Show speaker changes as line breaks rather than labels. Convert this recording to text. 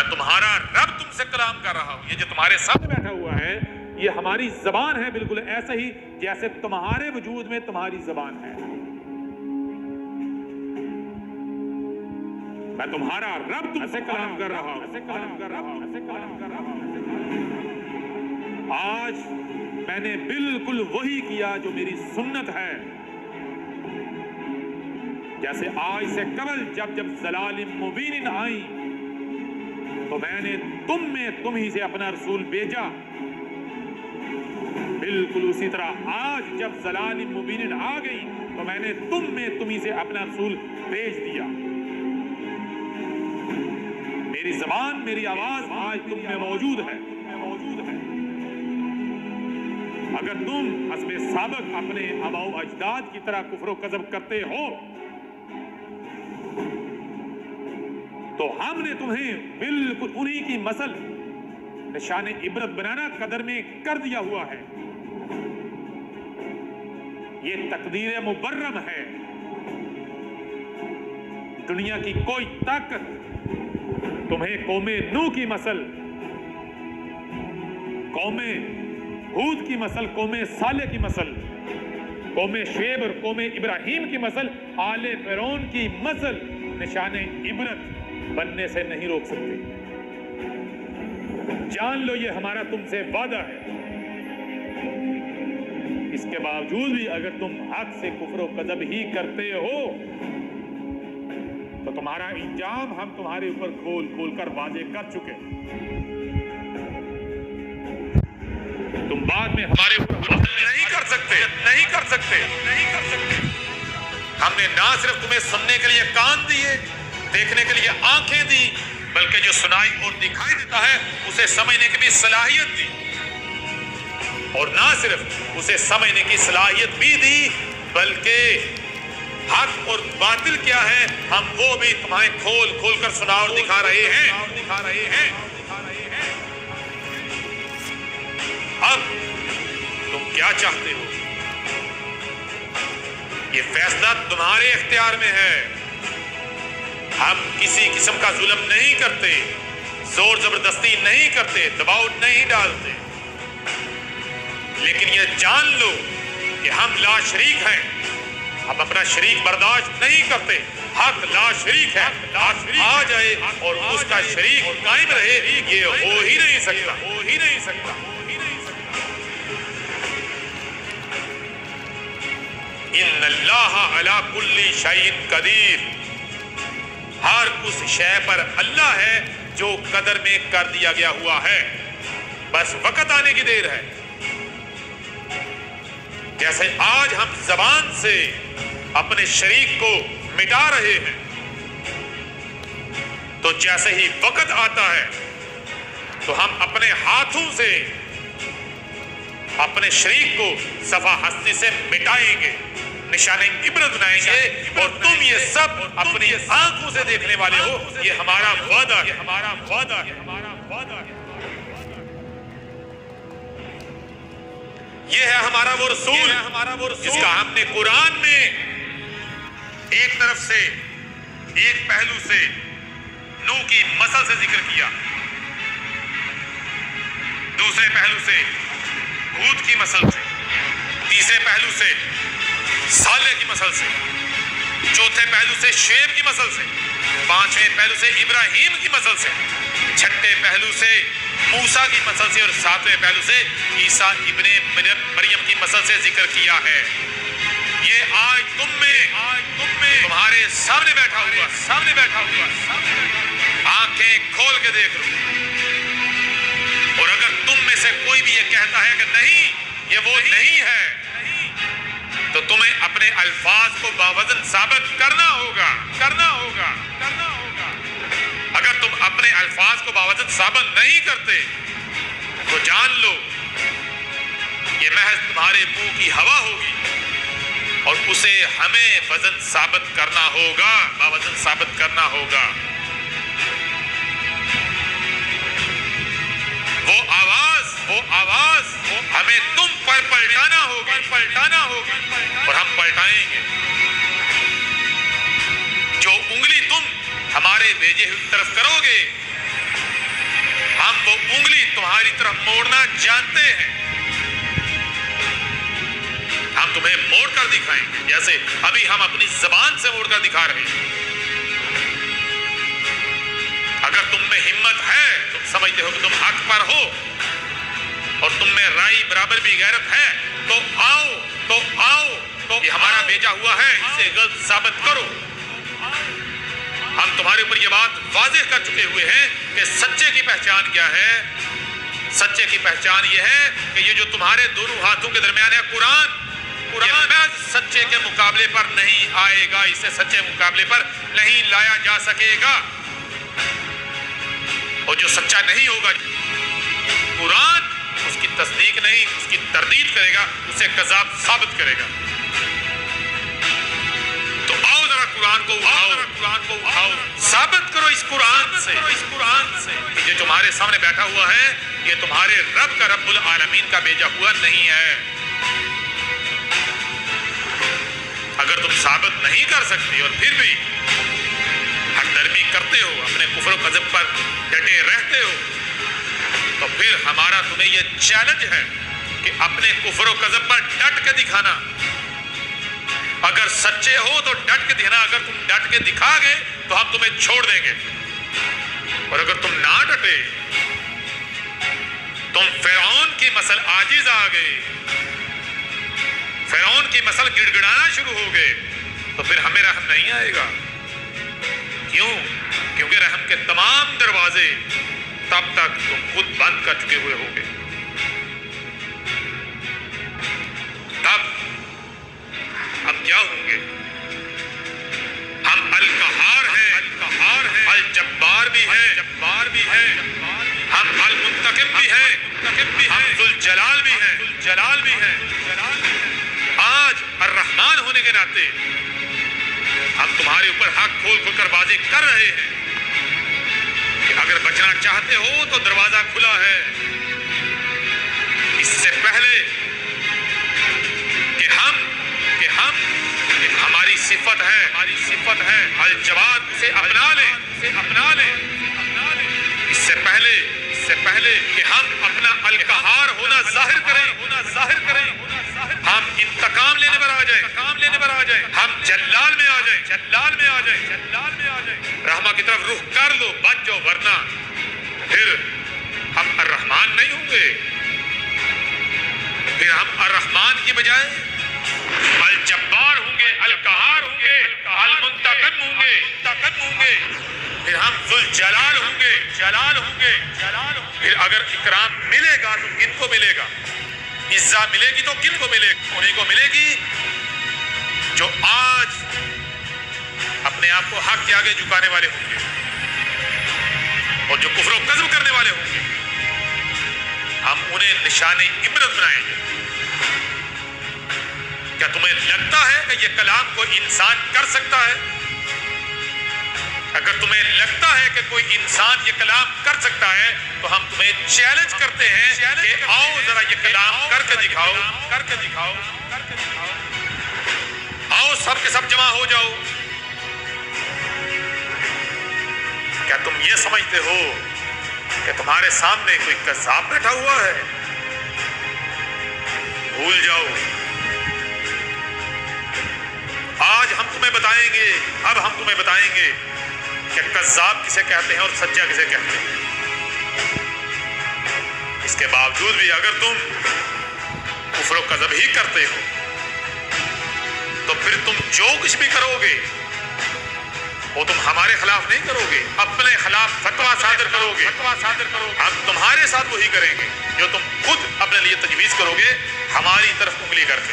میں تمہارا رب تم سے کلام کر رہا ہوں. یہ جو تمہارے سامنے بیٹھا ہوا ہے یہ ہماری زبان ہے، بالکل ایسے ہی جیسے تمہارے وجود میں تمہاری زبان ہے. میں تمہارا رب تم سے کلام کر رہا ہوں. آج میں نے بالکل وہی کیا جو میری سنت ہے. جیسے آج سے قبل جب ضلال مبین آئی تو میں نے تم ہی سے اپنا رسول بھیجا، بالکل اسی طرح آج جب ضلال مبین آ گئی تو میں نے تم ہی سے اپنا رسول بھیج دیا. میری زبان، میری آواز آج تم میں موجود ہے. اگر تم حسب سابق اپنے آباء و اجداد کی طرح کفر و کذب کرتے ہو تو ہم نے تمہیں بالکل انہی کی مثل نشان عبرت بنانا قدر میں کر دیا ہوا ہے. یہ تقدیر مبرم ہے. دنیا کی کوئی طاقت تمہیں قوم نوح کی مثل، قوم ہود کی مثل، قوم صالح کی مثل، قوم شعیب اور قوم ابراہیم کی مثل، آل فرعون کی مثل نشان عبرت بننے سے نہیں روک سکتے. جان لو یہ ہمارا تم سے وعدہ ہے. اس کے باوجود بھی اگر تم حق سے کفر و کذب ہی کرتے ہو تو تمہارا انجام ہم تمہارے اوپر کھول کھول کر واضح کر چکے. تم بعد میں ہمارے اوپر نہیں کر سکتے. ہم نے نہ صرف تمہیں سننے کے لیے کان دیے، دیکھنے کے لیے آنکھیں دی، بلکہ جو سنائی اور دکھائی دیتا ہے اسے سمجھنے کی بھی صلاحیت دی. اور نہ صرف اسے سمجھنے کی صلاحیت بھی دی بلکہ حق اور باطل کیا ہے ہم وہ بھی تمہیں کھول کھول کر سنا اور دکھا رہے ہیں. اب تم کیا چاہتے ہو؟ یہ فیصلہ تمہارے اختیار میں ہے. ہم کسی قسم کا ظلم نہیں کرتے، زور زبردستی نہیں کرتے، دباؤ نہیں ڈالتے. لیکن یہ جان لو کہ ہم لا شریک ہیں. ہم اپنا شریک برداشت نہیں کرتے. حق لا شریک ہے. آ جائے اور اس کا شریک قائم رہے یہ ہو ہی نہیں سکتا. ان اللہ علی کل شیء قدیر. ہر اس شے پر اللہ ہے جو قدر میں کر دیا گیا ہوا ہے، بس وقت آنے کی دیر ہے. جیسے آج ہم زبان سے اپنے شریک کو مٹا رہے ہیں تو جیسے ہی وقت آتا ہے تو ہم اپنے ہاتھوں سے اپنے شریک کو صفحہ ہستی سے مٹائیں گے، نشان عبرت بنائیں گے. اور تم یہ سب اپنی آنکھوں سے دیکھنے والے ہو. یہ ہمارا وعدہ ہے. یہ ہے ہمارا وہ رسول جس کا ہم نے قرآن میں ایک طرف سے، ایک پہلو سے نوح کی مثل سے ذکر کیا، دوسرے پہلو سے ہود کی مثل سے، تیسرے پہلو سے صالح کی مثل سے، چوتھے پہلو سے شعیب کی مثل سے، پانچویں پہلو سے ابراہیم کی مثل سے، چھٹے پہلو سے موسیٰ کی مثل سے، اور ساتویں پہلو سے عیسیٰ ابن مریم کی مثل سے ذکر کیا ہے. یہ آج تم میں تمہارے سامنے بیٹھا ہوا آنکھیں کھول کے دیکھ لو. اور اگر تم میں سے کوئی بھی یہ کہتا ہے کہ نہیں یہ وہ نہیں ہے تو تمہیں اپنے الفاظ کو باوزن ثابت کرنا ہوگا. اگر تم اپنے الفاظ کو باوزن ثابت نہیں کرتے تو جان لو یہ محض تمہارے منہ کی ہوا ہوگی اور اسے ہمیں وزن ثابت کرنا ہوگا، باوزن ثابت کرنا ہوگا. وہ آواز ہمیں تم پر پلٹانا ہوگی اور ہم پلٹائیں گے. جو انگلی تم ہمارے بھیجے ہوئے طرف کرو گے हम वो उंगली तुम्हारी तरफ मोड़ना जानते हैं। हम तुम्हें मोड़ कर दिखाएंगे जैसे अभी हम अपनी जबान से मोड़ कर दिखा रहे हैं। अगर तुम में हिम्मत है, तुम समझते हो कि तुम हक पर हो और तुम में राई बराबर भी गैरत है, तो आओ तो ये हमारा भेजा हुआ है, इसे गलत साबित करो। हम तुम्हारे ऊपर ये बात वाज़ेह कर चुके हुए हैं कि सच्चे की पहचान क्या है। सच्चे की पहचान ये है कि ये जो तुम्हारे दोनों हाथों के दरमियान है कुरान सच्चे के मुकाबले पर नहीं आएगा, इसे सच्चे मुकाबले पर नहीं लाया जा सकेगा। और जो सच्चा नहीं होगा, कुरान उसकी तस्दीक नहीं, उसकी तरदीद करेगा, उसे कज़ाब साबित करेगा। तो आओ जरा कुरान को उठाओ, साबित करो इस कुरान से कि जो तुम्हारे सामने बैठा हुआ है ये तुम्हारे रब का रब्बुल आलमीन का भेजा हुआ नहीं है। अगर तुम साबित नहीं कर सकते और फिर भी हकदर्मी करते हो, अपने कुफ्र व कज़ब पर डटे रहते हो, तो फिर हमारा तुम्हें यह चैलेंज है कि अपने कुफ्र व कज़ब पर डट के दिखाना। अगर सच्चे हो तो डट के दिखाना, अगर तुम डट के दिखा गए तो हम तुम्हें छोड़ देंगे। और अगर तुम ना डटे, तुम फिरौन की मसल आजिज आ गए, फिरौन की मसल गिड़गिड़ाना शुरू हो गए, तो फिर हमें रहम नहीं आएगा। क्यों? क्योंकि रहम के तमाम दरवाजे तब तक तुम खुद बंद कर चुके हुए होगे। तब हम क्या होंगे? हम अल कहार हैं, अल जब्बार भी है, हम अल मुंतकिम भी हैं, हम जुल जलाल भी हैं। आज अर्रहमान होने के नाते हम तुम्हारे ऊपर हक खोल कर बातें कर रहे हैं कि अगर बचना चाहते हो तो दरवाजा खुला है। इससे पहले कि हमारी सिफत है अल जवाद, उसे अपना लें। इससे पहले कि हम अपना अल कहार होना जाहिर करें, हम इंतकाम लेने पर आ जाएं, हम जल्लाल में आ जाएं, रहमा की तरफ रुख कर लो, बच जाओ, वरना फिर हम अर्रहमान नहीं होंगे। फिर हम अर्रहमान की बजाय अल जब्बार होंगे, अल कहार होंगे, अल मुंतकिम होंगे, फिर हम जुल जलाल होंगे। फिर अगर इकराम मिलेगा तो किनको मिलेगा? इज्जा मिलेगी तो किनको मिलेगी? उन्हीं को मिलेगी जो आज अपने आप को हक के आगे झुकाने वाले होंगे और जो कुफ्र व कज़्ब करने वाले होंगे। हम उन्हें निशाने इबरत बनाएंगे। क्या तुम्हें लगता है कि यह कलाम कोई इंसान कर सकता है? अगर तुम्हें लगता है कि कोई इंसान ये कलाम कर सकता है तो हम तुम्हें चैलेंज करते हैं कि आओ जरा ये कलाम करके दिखाओ। आओ सब के सब जमा हो जाओ। क्या तुम ये समझते हो कि तुम्हारे सामने कोई कज़्ज़ाब बैठा हुआ है? भूल जाओ। आज हम तुम्हें बताएंगे, अब हम तुम्हें बताएंगे कि कज़्ज़ाब किसे कहते हैं और सच्चा किसे कहते हैं। इसके बावजूद भी अगर तुम कुफ्र व कज़्ब ही करते हो तो फिर तुम जो कुछ भी करोगे वो तुम हमारे खिलाफ नहीं करोगे, अपने खिलाफ फतवा सादर करोगे। हम तुम्हारे साथ वही करेंगे जो तुम खुद अपने लिए तजवीज़ करोगे, हमारी तरफ उंगली करके।